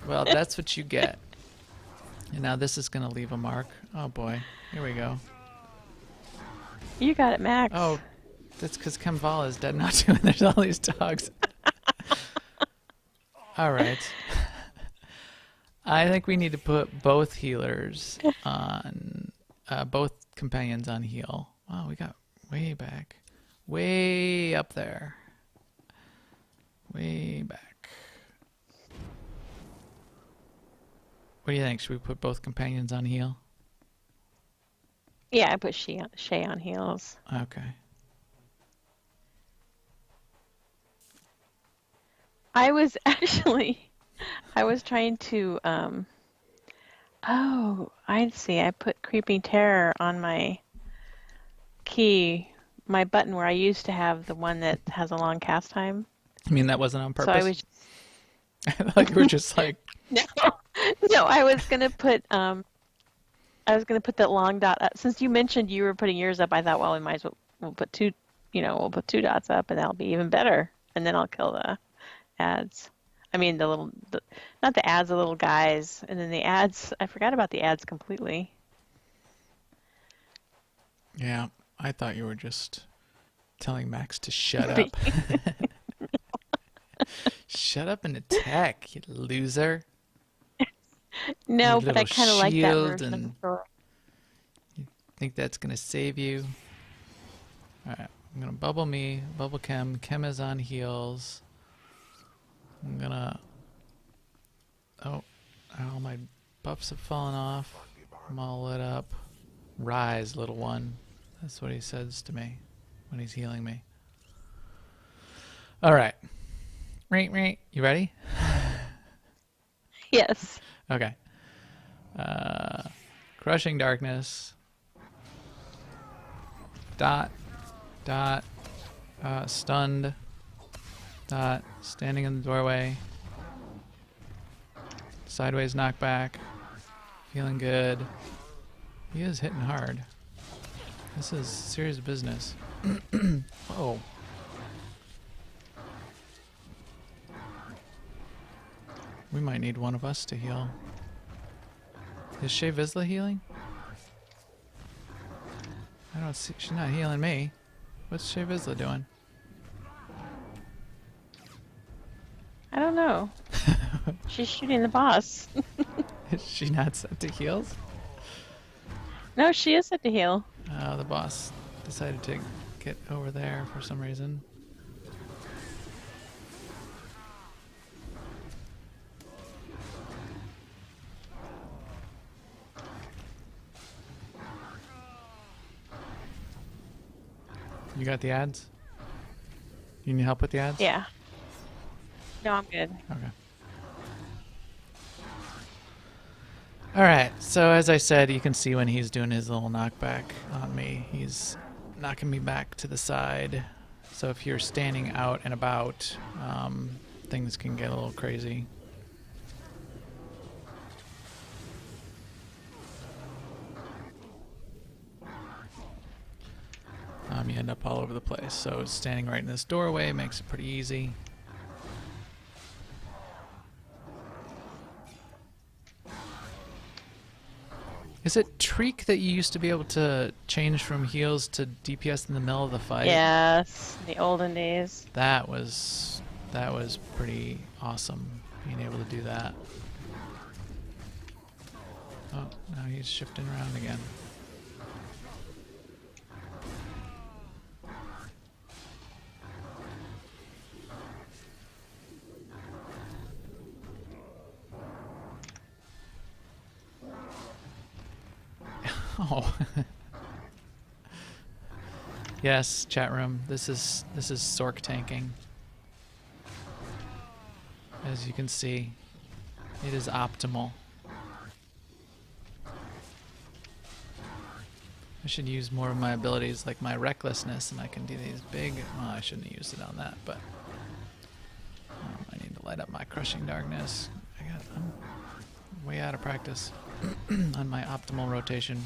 Well, that's what you get. And now this is going to leave a mark. Oh, boy. Here we go.
You got it, Max.
Oh, that's because Kemvala is dead now, too, and there's all these dogs. All right. I think we need to put both healers on... both companions on heal. Wow, we got way back. Way up there. Way back. What do you think? Should we put both companions on heal?
Yeah, I put Shay on heels.
Okay.
I was trying to, I see. I put Creeping Terror on my key, my button where I used to have the one that has a long cast time.
I mean, that wasn't on purpose?
So I was...
Like, you were just like...
No, I was gonna put that long dot up. Since you mentioned you were putting yours up, I thought, well, we might as well we'll put two dots up, and that'll be even better. And then I'll kill the ads. I mean, not the ads, the little guys, and then the ads. I forgot about the ads completely.
Yeah, I thought you were just telling Max to shut up. Shut up and attack, you loser.
No,
Your
but I
little
kind of like that
shield
version of the
and
story.
think that's gonna save you. Alright, I'm gonna bubble Chem. Chem is on heals. I'm gonna... Oh, all my buffs have fallen off. I'm all lit up. Rise, little one. That's what he says to me when he's healing me. Alright. Right. You ready?
Yes.
Okay. Crushing Darkness. Dot. Stunned. Dot. Standing in the doorway. Sideways knockback. Feeling good. He is hitting hard. This is serious business. Oh. We might need one of us to heal. Is Shea Vizsla healing? I don't see. She's not healing me. What's Shea Vizsla doing?
I don't know. She's shooting the boss.
Is she not set to heals?
No, she is set to heal.
The boss decided to get over there for some reason. You got the ads? You need help with the ads?
Yeah. No, I'm good.
Okay. Alright, so as I said, you can see when he's doing his little knockback on me, he's knocking me back to the side. So if you're standing out and about, things can get a little crazy. You end up all over the place. So standing right in this doorway makes it pretty easy. Is it Treek that you used to be able to change from heals to DPS in the middle of the fight?
Yes, the olden days.
That was pretty awesome, being able to do that. Oh, now he's shifting around again. Oh. Yes, chat room. This is Sork tanking. As you can see, it is optimal. I should use more of my abilities like my recklessness, and I can do these big... Well, I shouldn't have used it on that, but I need to light up my crushing darkness. I'm way out of practice on my optimal rotation.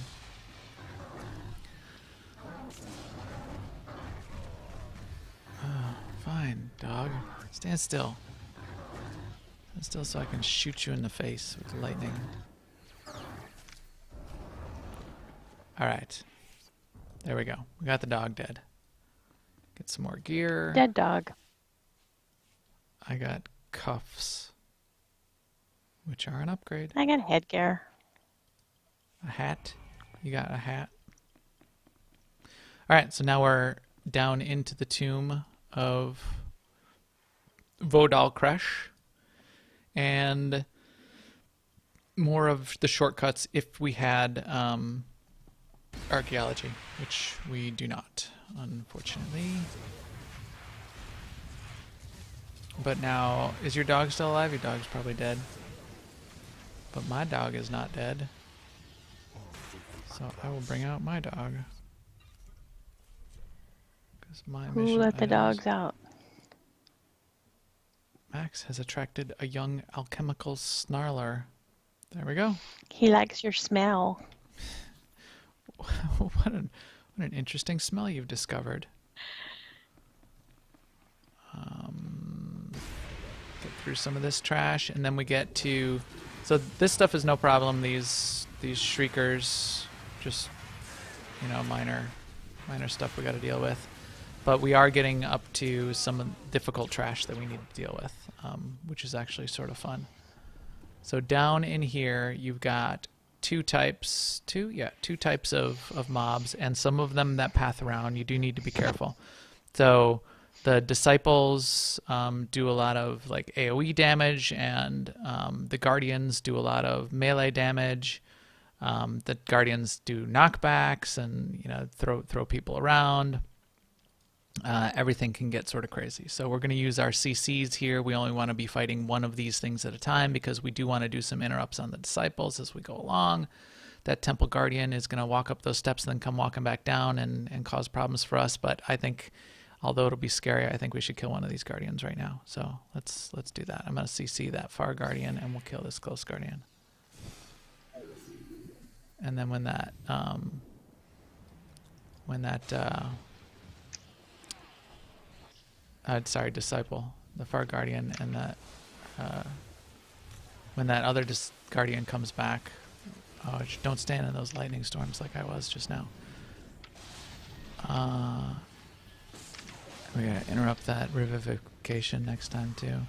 Fine, dog. Stand still. Stand still so I can shoot you in the face with lightning. Alright. There we go. We got the dog dead. Get some more gear.
Dead dog.
I got cuffs, which are an upgrade.
I got headgear.
A hat. You got a hat. Alright, so now we're down into the tomb of Vodal Kresh. And more of the shortcuts if we had archaeology, which we do not, unfortunately. But now, is your dog still alive? Your dog's probably dead. But my dog is not dead. So I will bring out my dog.
Who let the dogs out?
Max has attracted a young alchemical snarler. There we go.
He likes your smell.
What an interesting smell you've discovered. Get through some of this trash, and then we get to... So this stuff is no problem. These shriekers, just, minor stuff we got to deal with. But we are getting up to some difficult trash that we need to deal with, which is actually sort of fun. So down in here, you've got two types of mobs, and some of them that path around. You do need to be careful. So the disciples do a lot of like AoE damage, and the guardians do a lot of melee damage. The guardians do knockbacks and throw people around. Everything can get sort of crazy. So we're going to use our CCs here. We only want to be fighting one of these things at a time because we do want to do some interrupts on the disciples as we go along. That temple guardian is going to walk up those steps and then come walking back down and cause problems for us. But I think, although it'll be scary, I think we should kill one of these guardians right now. So let's do that. I'm going to CC that far guardian and we'll kill this close guardian. And then when that disciple, the far guardian, and that when that other guardian comes back, don't stand in those lightning storms like I was just now. We gotta interrupt that revivification next time too.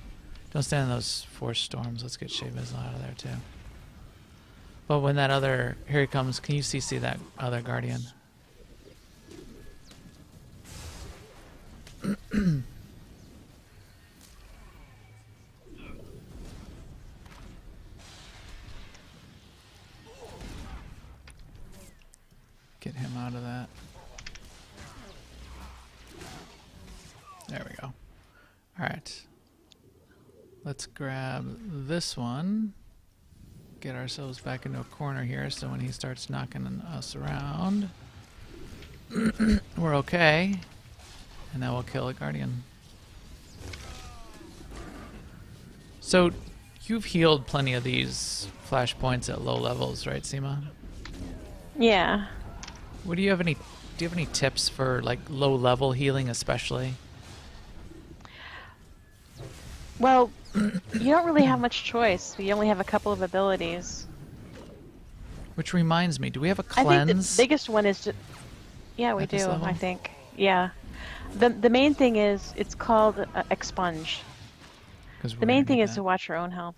Don't stand in those force storms. Let's get Shea Bizzle out of there too. But when that other, here he comes, can you CC that other guardian? Get him out of that. There we go. Alright. Let's grab this one. Get ourselves back into a corner here so when he starts knocking us around, we're okay. And now we'll kill a guardian. So you've healed plenty of these flashpoints at low levels, right, Seema?
Yeah.
Do you have any tips for like low level healing especially?
Well, you don't really have much choice. You only have a couple of abilities.
Which reminds me, do we have a
I
cleanse?
think the biggest one is just... Yeah, we
at this
do,
level?
I think. Yeah. The main thing is, it's called expunge.
'Cause we're
The main
gonna
thing
need
is
that.
to watch your own health.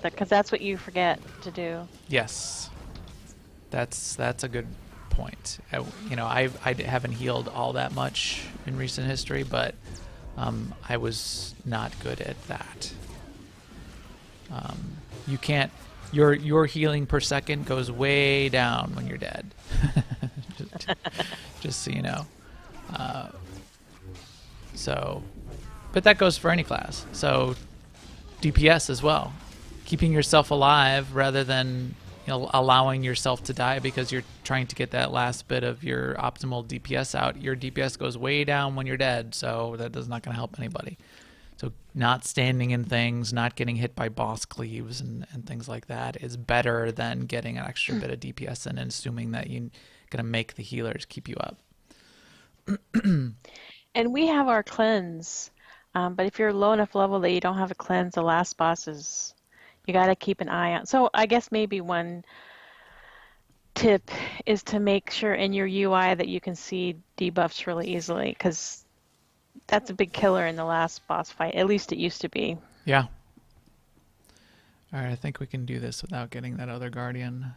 Because that's what you forget to do.
Yes, that's a good point. I haven't healed all that much in recent history, but I was not good at that. You can't. Your healing per second goes way down when you're dead. just so you know. But that goes for any class. So DPS as well. Keeping yourself alive rather than allowing yourself to die because you're trying to get that last bit of your optimal DPS out. Your DPS goes way down when you're dead, so that is not going to help anybody. So not standing in things, not getting hit by boss cleaves and things like that is better than getting an extra bit of DPS in and assuming that you're going to make the healers keep you up.
And we have our cleanse. But if you're low enough level that you don't have a cleanse, the last boss is... You got to keep an eye out. So I guess maybe one tip is to make sure in your UI that you can see debuffs really easily, because that's a big killer in the last boss fight. At least it used to be.
Yeah. All right, I think we can do this without getting that other guardian.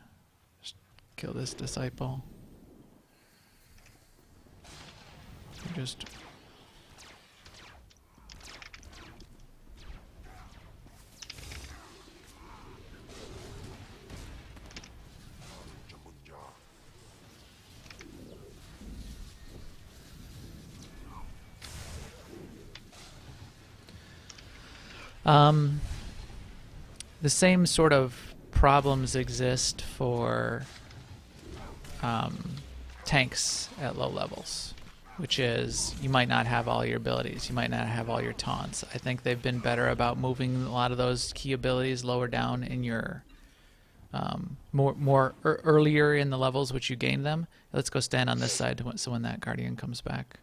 Just kill this disciple. Just... The same sort of problems exist for tanks at low levels, which is you might not have all your abilities, you might not have all your taunts. I think they've been better about moving a lot of those key abilities lower down in your earlier in the levels which you gain them. Let's go stand on this side so when that guardian comes back,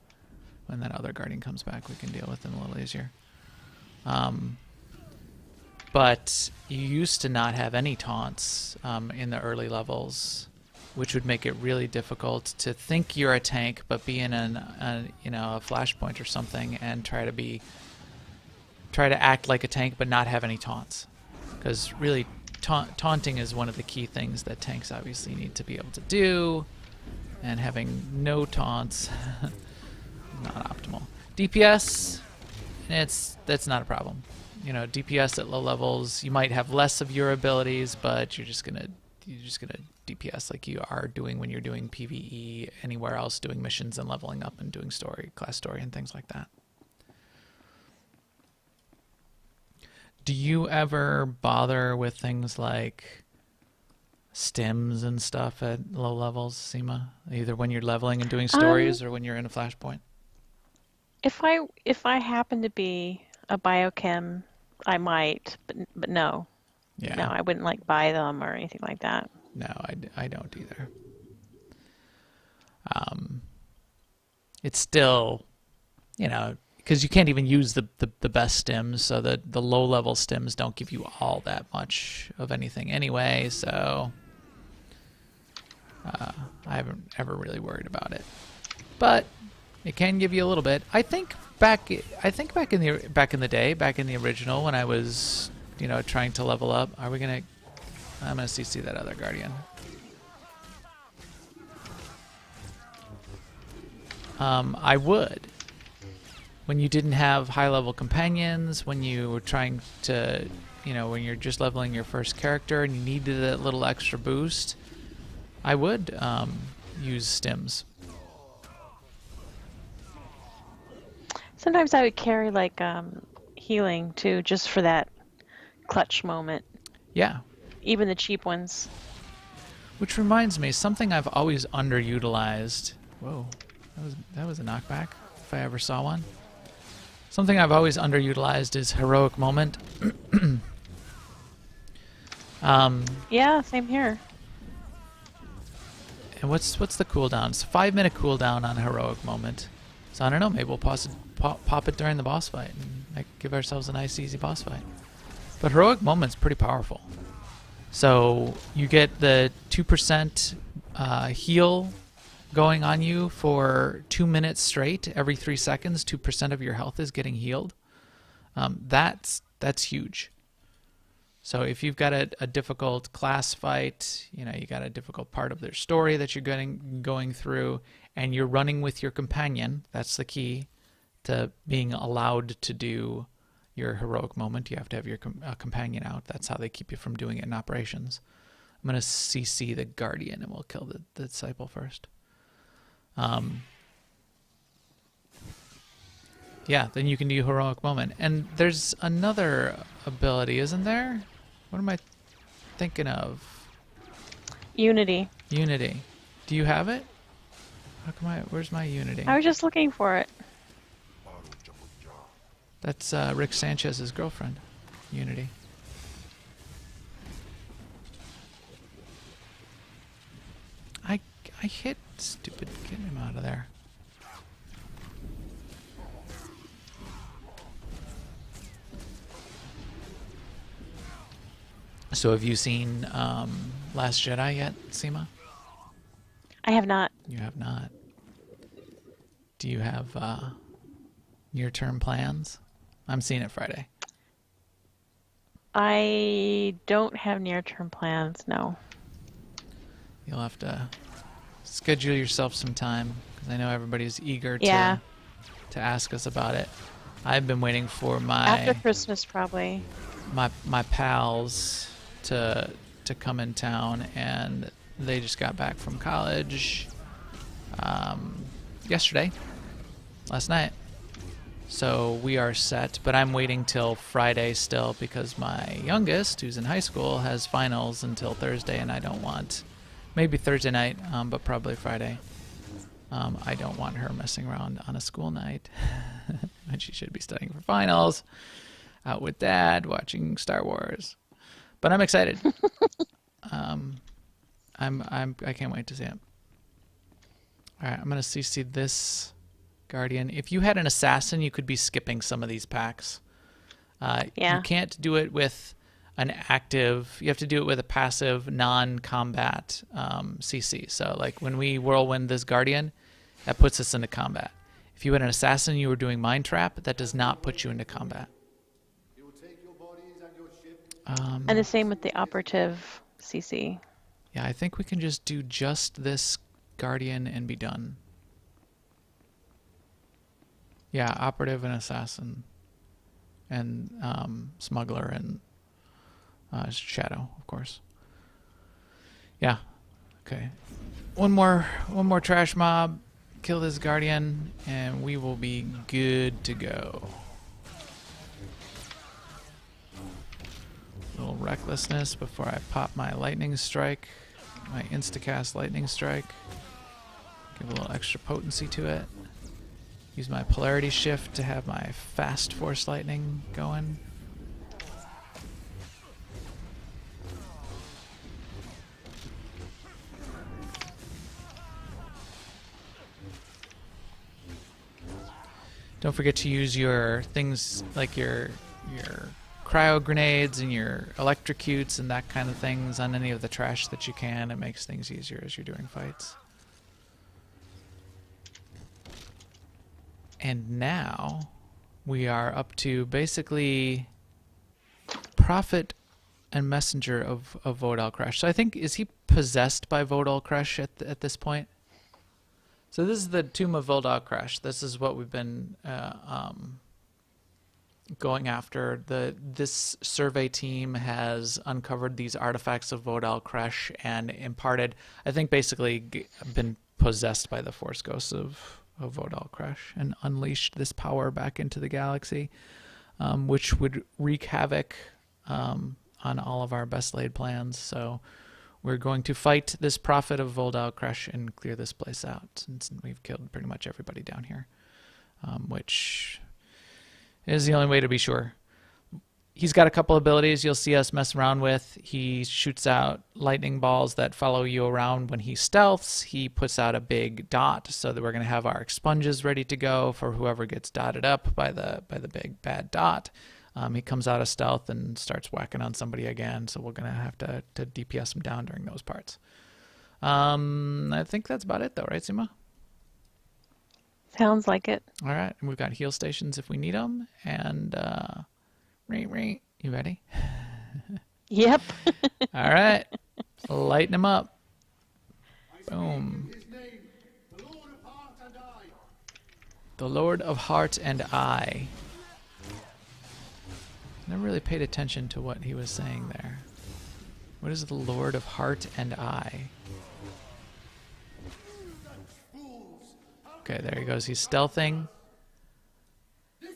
when that other guardian comes back, we can deal with them a little easier. But you used to not have any taunts in the early levels, which would make it really difficult to think you're a tank, but be in a flashpoint or something and try to act like a tank, but not have any taunts. because really taunting is one of the key things that tanks obviously need to be able to do, and having no taunts not optimal. DPS, that's not a problem. You know, DPS at low levels, you might have less of your abilities, but you're just gonna DPS like you are doing when you're doing PvE anywhere else, doing missions and leveling up and doing class story and things like that. Do you ever bother with things like stims and stuff at low levels, Seema? Either when you're leveling and doing stories or when you're in a flashpoint?
If I happen to be a biochem, I might, but no.
Yeah.
No, I wouldn't like buy them or anything like that.
No, I don't either. It's still, you know, because you can't even use the best stims, so the low level stims don't give you all that much of anything anyway. So I haven't ever really worried about it, but it can give you a little bit. I think back in the day, back in the original, when I was, you know, trying to level up. I'm gonna CC that other guardian. I would. When you didn't have high-level companions, when you were trying to, you know, when you're just leveling your first character and you needed that little extra boost, I would use stims.
Sometimes I would carry like healing too, just for that clutch moment.
Yeah.
Even the cheap ones.
Which reminds me, something I've always underutilized. Whoa, that was a knockback, if I ever saw one. Something I've always underutilized is heroic moment.
Yeah, same here.
And what's the cooldown? It's a 5-minute cooldown on heroic moment. So I don't know, maybe we'll pop it during the boss fight and like, give ourselves a nice easy boss fight. But heroic moment's pretty powerful. So you get the 2% heal going on you for 2 minutes straight. Every 3 seconds, 2% of your health is getting healed. That's huge. So if you've got a difficult class fight, you know, you got a difficult part of their story that you're going through, and you're running with your companion, that's the key to being allowed to do your heroic moment. You have to have your companion out. That's how they keep you from doing it in operations. I'm going to CC the guardian, and we'll kill the disciple first. Yeah, then you can do heroic moment. And there's another ability, isn't there? What am I thinking of?
Unity.
Unity. Do you have it? How come where's my Unity?
I was just looking for it.
That's Rick Sanchez's girlfriend, Unity. I hit stupid. Get him out of there. So have you seen Last Jedi yet, Seema?
I have not.
You have not. Do you have near-term plans? I'm seeing it Friday.
I don't have near-term plans, no.
You'll have to schedule yourself some time, because I know everybody's eager
Yeah.
to ask us about it. I've been waiting for
After Christmas, probably.
my pals to come in town, and they just got back from college yesterday, last night. So we are set, but I'm waiting till Friday still because my youngest, who's in high school, has finals until Thursday, and I don't want, maybe Thursday night, but probably Friday. I don't want her messing around on a school night when she should be studying for finals, out with Dad, watching Star Wars. But I'm excited. I can't wait to see it. All right, I'm gonna CC this Guardian. If you had an assassin, you could be skipping some of these packs.
Yeah.
You can't do it with an active. You have to do it with a passive, non-combat CC. So, like when we whirlwind this Guardian, that puts us into combat. If you had an assassin, you were doing Mind Trap. That does not put you into combat.
And the same with the operative CC.
Yeah, I think we can just do just this guardian and be done. Yeah, operative and assassin. And smuggler and shadow, of course. Yeah. Okay. One more trash mob, kill this guardian, and we will be good to go. A little recklessness before I pop my lightning strike, my instacast lightning strike. Give a little extra potency to it. Use my polarity shift to have my fast force lightning going. Don't forget to use your things like your cryo grenades and your electrocutes and that kind of things on any of the trash that you can. It makes things easier as you're doing fights. And now we are up to basically Prophet and Messenger of Vodal Crush. So I think, is he possessed by Vodal Crush at this point? So this is the Tomb of Vodal Crush. This is what we've been going after. This survey team has uncovered these artifacts of Vodal Crush and imparted, I think basically been possessed by the Force Ghosts of Vodal Crush and unleashed this power back into the galaxy, which would wreak havoc on all of our best laid plans. So we're going to fight this Prophet of Vodal Crush and clear this place out, since we've killed pretty much everybody down here, which is the only way to be sure. He's got a couple abilities you'll see us mess around with. He shoots out lightning balls that follow you around when he stealths. He puts out a big dot so that we're going to have our expunges ready to go for whoever gets dotted up by the big bad dot. He comes out of stealth and starts whacking on somebody again, so we're going to have to DPS him down during those parts. I think that's about it though, right, Sima?
Sounds like it.
All right, and we've got heal stations if we need them, and you ready?
Yep.
All right, lighten them up. Boom. The Lord of Heart and I. Never really paid attention to what he was saying there. What is the Lord of Heart and I? Okay, there he goes. He's stealthing.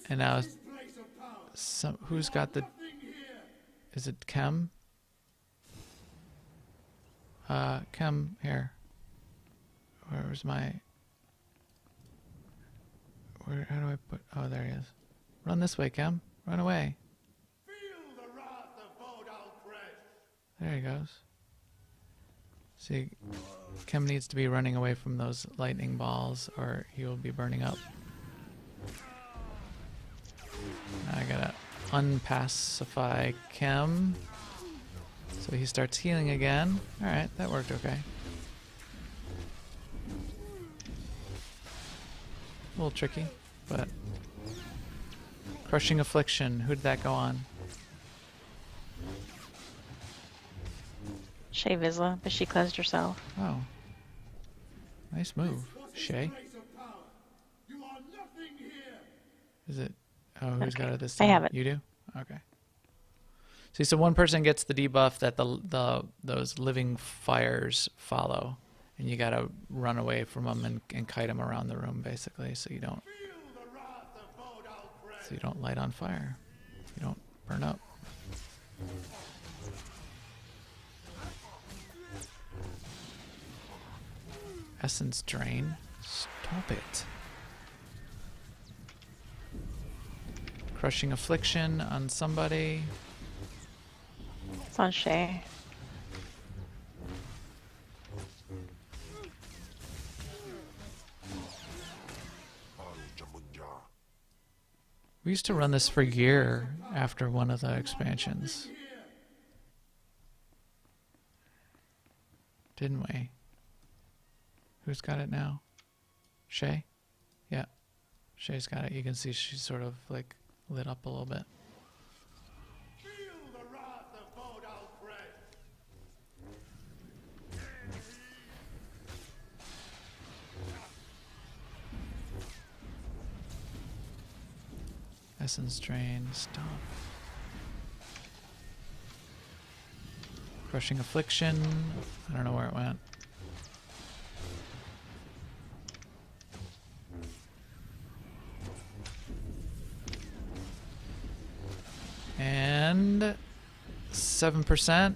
And now, who's got the... Is it Chem? Chem, here. Where's my... how do I put... Oh, there he is. Run this way, Chem. Run away. There he goes. See, Chem needs to be running away from those lightning balls or he will be burning up. Now I gotta unpacify Chem. So he starts healing again. Alright, that worked okay. A little tricky, but... Crushing Affliction, who did that go on?
Shay Vizsla, but she cleansed herself.
Oh. Nice move, Shay. Is it... Oh, who's got it this time?
I have it.
You do? Okay. See, so one person gets the debuff that those living fires follow, and you gotta run away from them and kite them around the room, basically, so you don't light on fire. You don't burn up. Essence drain. Stop it. Crushing Affliction on somebody.
It's on Shay.
We used to run this for a year after one of the expansions. Didn't we? Who's got it now? Shay? Yeah. Shay's got it. You can see she's sort of like lit up a little bit. Essence drain. Stop. Crushing affliction. I don't know where it went. And 7%.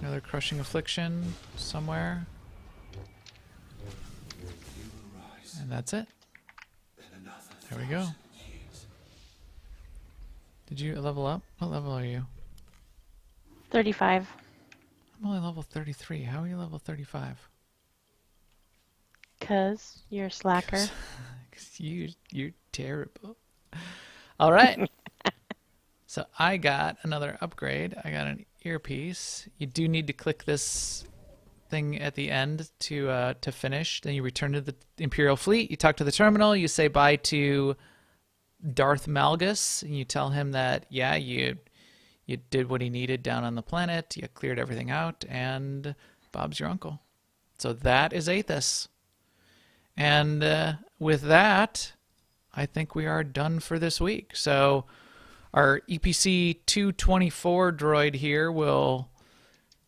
Another crushing affliction somewhere. And that's it. There we go. Did you level up? What level are you?
35.
I'm only level 33. How are you level 35?
'Cause you're a slacker.
You're terrible. All right. So I got another upgrade. I got an earpiece. You do need to click this thing at the end to finish. Then you return to the Imperial fleet. You talk to the terminal. You say bye to Darth Malgus, and you tell him that you did what he needed down on the planet. You cleared everything out, and Bob's your uncle. So that is Athiss. And with that, I think we are done for this week. So our EPC 224 droid here will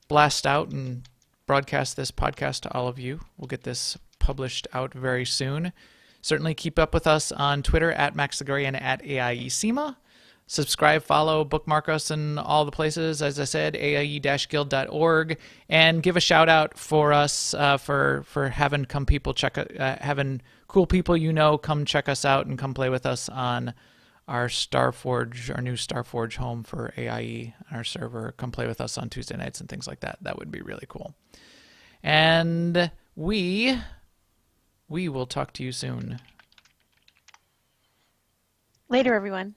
blast out and broadcast this podcast to all of you. We'll get this published out very soon. Certainly keep up with us on Twitter at MaxTheGuardian at AIESEMA. Subscribe, follow, bookmark us in all the places, as I said, aie-guild.org, and give a shout out for us for having having cool people come check us out and come play with us on our new Starforge home for AIE, our server. Come play with us on Tuesday nights and things like that. That would be really cool. And we will talk to you soon.
Later, everyone.